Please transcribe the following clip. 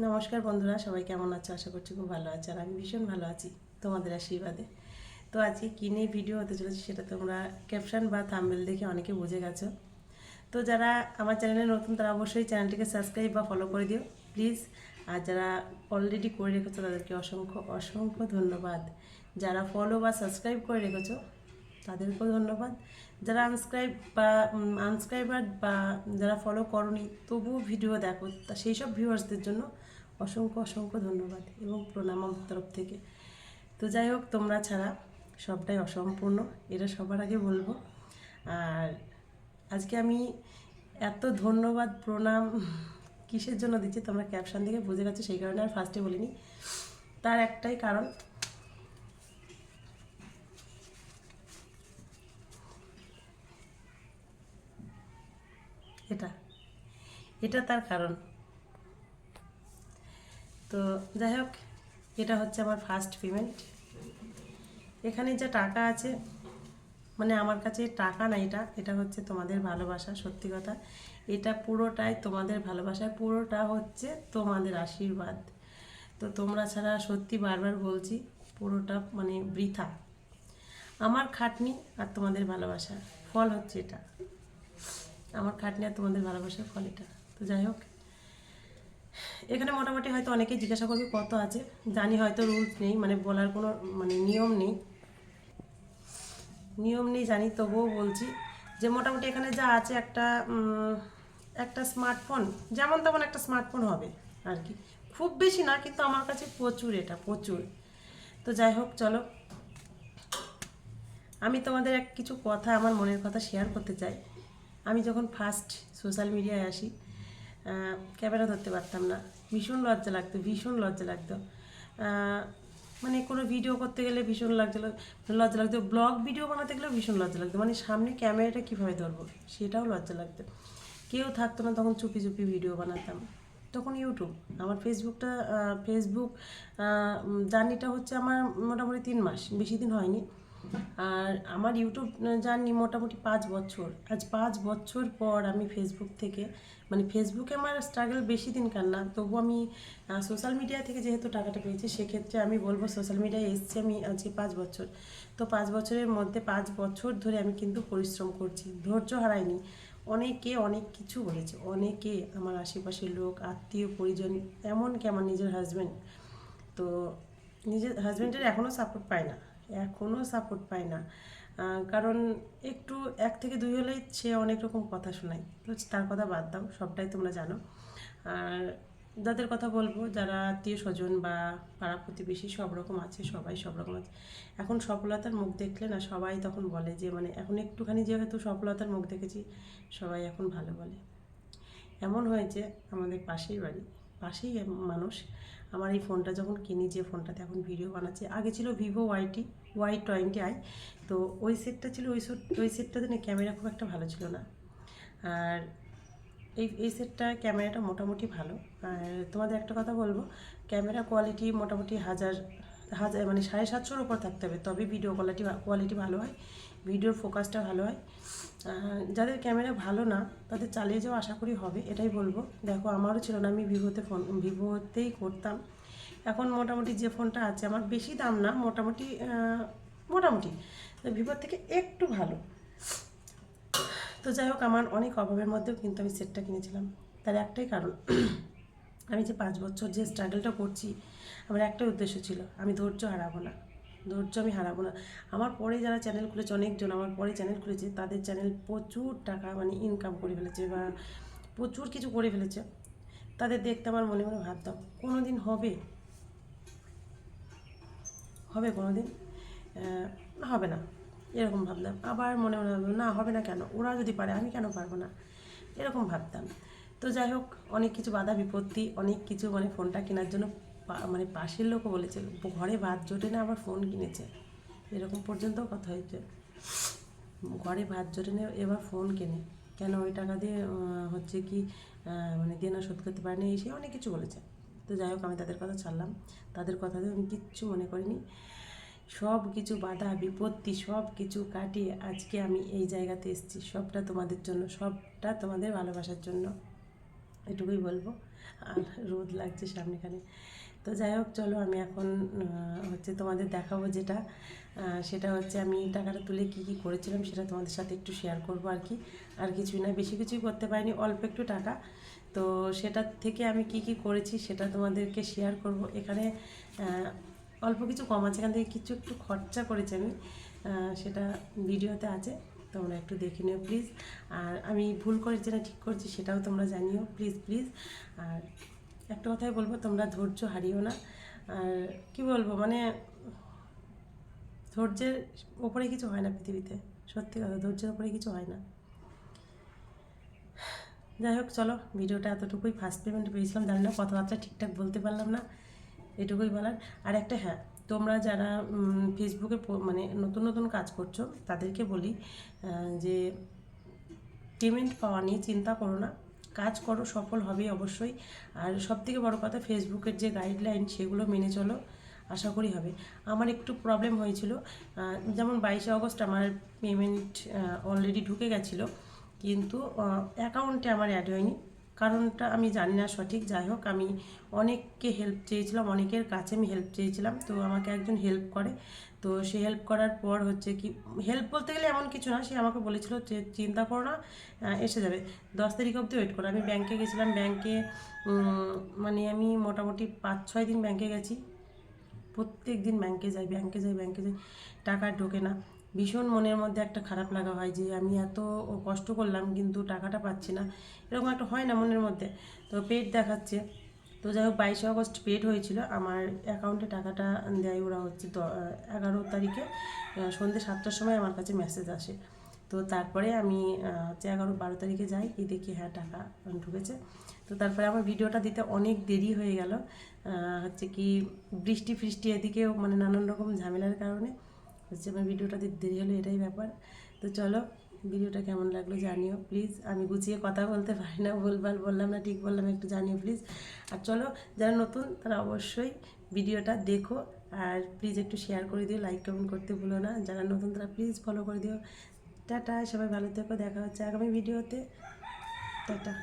নমস্কার বন্ধুরা, সবাই কেমন আছো? আশা করছি খুব ভালো আছে। আর আমি ভীষণ ভালো আছি তোমাদের আশীর্বাদে। তো আজকে কী নিয়ে ভিডিও হতে চলেছে সেটা তোমরা ক্যাপশন বা থাম্বনেল দেখে অনেকে বুঝে গেছো। তো যারা আমার চ্যানেলে নতুন তারা অবশ্যই চ্যানেলটিকে সাবস্ক্রাইব বা ফলো করে দিও প্লিজ। আর যারা অলরেডি করে রেখেছো তাদেরকে অসংখ্য অসংখ্য ধন্যবাদ। যারা ফলো বা সাবস্ক্রাইব করে রেখেছো তাদেরকেও ধন্যবাদ। যারা আনসাবস্ক্রাইবার বা যারা ফলো করনি তবুও ভিডিও দেখো, তা সেই সব ভিউয়ার্সদের জন্য অসংখ্য অসংখ্য ধন্যবাদ এবং প্রণাম আমার তরফ থেকে। তো যাই হোক, তোমরা ছাড়া সবটাই অসম্পূর্ণ, এটা সবার আগে বলবো। আর আজকে আমি এত ধন্যবাদ প্রণাম কিসের জন্য দিচ্ছি তোমরা ক্যাপশন থেকে বুঝে গেছো, সেই কারণে আর ফার্স্টে বলিনি। তার একটাই কারণ, এটা এটা তার কারণ। তো যাই হোক, এটা হচ্ছে আমার ফার্স্ট পেমেন্ট। এখানে যা টাকা আছে, মানে আমার কাছে টাকা না, এটা এটা হচ্ছে তোমাদের ভালোবাসা। সত্যি কথা, এটা পুরোটাই তোমাদের ভালোবাসা, পুরোটা হচ্ছে তোমাদের আশীর্বাদ। তো তোমরা ছাড়া সত্যি বারবার বলছি, পুরোটা মানে বৃথা। আমার খাটনি আর তোমাদের ভালোবাসা ফল হচ্ছে এটা। আমার খাটনি আর তোমাদের ভালোবাসার ফল এটা। তো যাই হোক, এখানে মোটামুটি হয়তো অনেকেই জিজ্ঞাসা করবে কত আছে। জানি হয়তো রুলস নেই, মানে বলার কোনো মানে নিয়ম নেই জানি, তবুও বলছি যে মোটামুটি এখানে যা আছে একটা স্মার্টফোন, যেমন তেমন একটা স্মার্টফোন হবে আর কি। খুব বেশি না, কিন্তু আমার কাছে প্রচুর, এটা প্রচুর। তো যাই হোক, চলো আমি তোমাদের কিছু কথা, আমার মনের কথা শেয়ার করতে চাই। আমি যখন ফার্স্ট সোশ্যাল মিডিয়ায় আসি, ক্যামেরা ধরতে পারতাম না, ভীষণ লজ্জা লাগতো, ভীষণ লজ্জা লাগতো। মানে কোনো ভিডিও করতে গেলে ভীষণ লজ্জা লাগতো, ব্লগ ভিডিও বানাতে গেলেও ভীষণ লজ্জা লাগতো, মানে সামনে ক্যামেরাটা কীভাবে ধরবো সেটাও লজ্জা লাগতো। কেউ থাকতো না, তখন চুপি চুপি ভিডিও বানাতাম। তখন ইউটিউব, আমার ফেসবুক জার্নিটা হচ্ছে আমার মোটামুটি 3 মাস, বেশি দিন হয়নি। আর আমার ইউটিউব জার্নি মোটামুটি 5 বছর। আজ 5 বছর পর আমি ফেসবুক থেকে, মানে ফেসবুকে আমার স্ট্রাগল বেশি দিনকার না, তবু আমি সোশ্যাল মিডিয়া থেকে যেহেতু টাকাটা পেয়েছি, সেক্ষেত্রে আমি বলবো সোশ্যাল মিডিয়ায় এসছি আমি আজকে 5 বছর। তো 5 বছরের মধ্যে 5 বছর ধরে আমি কিন্তু পরিশ্রম করছি, ধৈর্য হারাইনি। অনেকে অনেক কিছু বলেছে, অনেকে আমার আশেপাশের লোক, আত্মীয় পরিজন, এমনকি আমার নিজের হাজব্যান্ড। তো নিজের হাজব্যান্ডের এখনও সাপোর্ট পায় না। কারণ একটু 1 থেকে 2 হলেই সে অনেক রকম কথা শোনায়। তো তার কথা বাদ দাও, সবটাই তোমরা জানো। আর যাদের কথা বলবো, যারা আত্মীয় স্বজন বা পাড়া প্রতিবেশী সব রকম আছে, সবাই সব রকম আছে। এখন সফলতার মুখ দেখলে না সবাই তখন বলে যে, মানে এখন একটুখানি যেহেতু সফলতার মুখ দেখেছি, সবাই এখন ভালো বলে। এমন হয়েছে, আমাদের পাশেই মানুষ, আমার এই ফোনটা যখন কিনি, যে ফোনটাতে এখন ভিডিও বানাচ্ছে, আগে ছিল ভিভো Y20i। তো ওই সেটটা ছিল, ওই সেটটাতে না ক্যামেরা খুব একটা ভালো ছিল না। আর এই সেটটা ক্যামেরাটা মোটামুটি ভালো। আর তোমাদের একটা কথা বলবো, ক্যামেরা কোয়ালিটি মোটামুটি হাজার হাজার মানে 750-এর উপর থাকতে হবে, তবে ভিডিও কোয়ালিটি ভালো হয়, ভিডিওর ফোকাসটা ভালো হয়। যাদের ক্যামেরা ভালো না, তাদের চালিয়ে যাওয়া আশা করি হবে, এটাই বলবো। দেখো, আমারও ছিল না, আমি ভিভোতেই করতাম। এখন মোটামুটি যে ফোনটা আছে আমার, বেশি দাম না, মোটামুটি ভিভোর থেকে একটু ভালো। তো যাই হোক, আমার অনেক অভাবের মধ্যেও কিন্তু আমি সেটটা কিনেছিলাম। তার একটাই কারণ, আমি যে 5 বছর যে স্ট্রাগলটা করছি, আমার একটাই উদ্দেশ্য ছিল, আমি ধৈর্য আমি হারাবো না। আমার পরে যারা চ্যানেল খুলেছে, অনেকজন আমার পরে চ্যানেল খুলেছে, তাদের চ্যানেল প্রচুর টাকা মানে ইনকাম করে ফেলেছে বা প্রচুর কিছু করে ফেলেছে। তাদের দেখতে আমার মনে মনে ভাবতাম, কোনো দিন হবে কোনো দিন হবে না, এরকম ভাবতাম। আবার মনে মনে ভাবতাম, না হবে না কেন, ওরা যদি পারে আমি কেন পারবো না, এরকম ভাবতাম। তো যাই হোক, অনেক কিছু বাধা বিপত্তি, অনেক কিছু, মানে ফোনটা কেনার জন্য মানে পাশের লোকও বলেছে, ঘরে ভাত জোটে না আবার ফোন কিনেছে, এরকম পর্যন্ত কথা হয়েছে। ঘরে ভাত জোটে না, এবার ফোন কেনে কেন, ওই টাকা দিয়ে হচ্ছে কি মানে দেনা শোধ করতে পারেনি, সে অনেক কিছু বলেছে। তো যাই হোক, আমি তাদের কথা ছাড়লাম, তাদের কথা দিয়ে আমি কিচ্ছু মনে করিনি। সব কিছু বাধা বিপত্তি সব কিছু কাটিয়ে আজকে আমি এই জায়গাতে এসেছি, সবটা তোমাদের জন্য, সবটা তোমাদের ভালোবাসার জন্য। এটুকুই বলবো। আর রোদ লাগছে সামনেখানে। তো যাই হোক, চলো আমি এখন হচ্ছে তোমাদের দেখাবো যেটা, সেটা হচ্ছে আমি টাকাটা তুলে কী কী করেছিলাম সেটা তোমাদের সাথে একটু শেয়ার করবো আর কি। আর কিছুই না, বেশি কিছুই করতে পারিনি, অল্প একটু টাকা। তো সেটা থেকে আমি কি কি করেছি সেটা তোমাদেরকে শেয়ার করব। এখানে অল্প কিছু কম আছে, এখান থেকে কিছু একটু খরচা করেছি আমি, সেটা ভিডিওতে আছে, তোমরা একটু দেখে নিও প্লিজ। আর আমি ভুল করেছি না ঠিক করছি সেটাও তোমরা জানিও প্লিজ প্লিজ। আর একটা কথাই বলবো, তোমরা ধৈর্য হারিও না। আর কি বলবো, মানে ধৈর্যের ওপরে কিছু হয় না পৃথিবীতে, সত্যি কথা, ধৈর্যের ওপরে কিছু হয় না। যাই হোক, চলো ভিডিওটা এতটুকুই। ফার্স্ট পেমেন্ট পেয়েছিলাম, জানি না কথাবার্তা ঠিকঠাক বলতে পারলাম না, এটুকুই বলার। আর একটা, হ্যাঁ, তোমরা যারা ফেসবুকে মানে নতুন নতুন কাজ করছো তাদেরকে বলি যে পেমেন্ট পাওয়া নিয়ে চিন্তা করো না, কাজ করো, সফল হবে অবশ্যই। আর সবথেকে বড় কথা, ফেসবুকের যে গাইডলাইন সেগুলো মেনে চলো, আশা করি হবে। আমার একটু প্রবলেম হয়েছিল, যেমন 22শে আগস্ট আমার পেমেন্ট অলরেডি ঢুকে গেছিলো, কিন্তু অ্যাকাউন্টে আমার অ্যাড হয়নি। কারণটা আমি জানি না সঠিক। যাই হোক, আমি অনেককে হেল্প চেয়েছিলাম, অনেকের কাছে আমি হেল্প চেয়েছিলাম, তো আমাকে একজন হেল্প করে। তো সে হেল্প করার পর হচ্ছে কি, হেল্প বলতে গেলে এমন কিছু না, সে আমাকে বলেছিল যে চিন্তা করো না, এসে যাবে, 10 তারিখ অবধি ওয়েট করো। আমি ব্যাংকে গেছিলাম, ব্যাংকে মানে আমি মোটামুটি 5-6 দিন ব্যাংকে গেছি, প্রত্যেক দিন ব্যাংকে যাই ব্যাংকে যাই ব্যাংকে যাই, টাকা ঢোকে না। ভীষণ মনের মধ্যে একটা খারাপ লাগা হয় যে আমি এত কষ্ট করলাম কিন্তু টাকাটা পাচ্ছি না, এরকম একটা হয় না মনের মধ্যে। তো পেড দেখাচ্ছে। তো যাই হোক, 22শে আগস্ট পেড হয়েছিল, আমার অ্যাকাউন্টে টাকাটা দেয় ওরা হচ্ছে 11 তারিখে সন্ধ্যে 7টার সময় আমার কাছে মেসেজ আসে। তো তারপরে আমি হচ্ছে 11-12 তারিখে যাই, এই দেখি হ্যাঁ টাকা ঢুকেছে। তো তারপরে আমার ভিডিওটা দিতে অনেক দেরি হয়ে গেল, হচ্ছে কি বৃষ্টি ফৃষ্টি এদিকেও, মানে নানান রকম ঝামেলার কারণে হচ্ছে আমার ভিডিওটা দিতে দেরি হলো, এটাই ব্যাপার। তো চলো, ভিডিওটা কেমন লাগলো জানিও প্লিজ। আমি গুছিয়ে কথা বলতে পারি না, ভুলভাল বললাম না ঠিক বললাম, একটু জানিও প্লিজ। আর চলো, যারা নতুন তারা অবশ্যই ভিডিওটা দেখো, আর প্লিজ একটু শেয়ার করে দিও, লাইক কমেন্ট করতে ভুলো না। যারা নতুন তারা প্লিজ ফলো করে দিও। টাটা, সবাই ভালো থেকো, দেখা হচ্ছে আগামী ভিডিওতে। টাটা।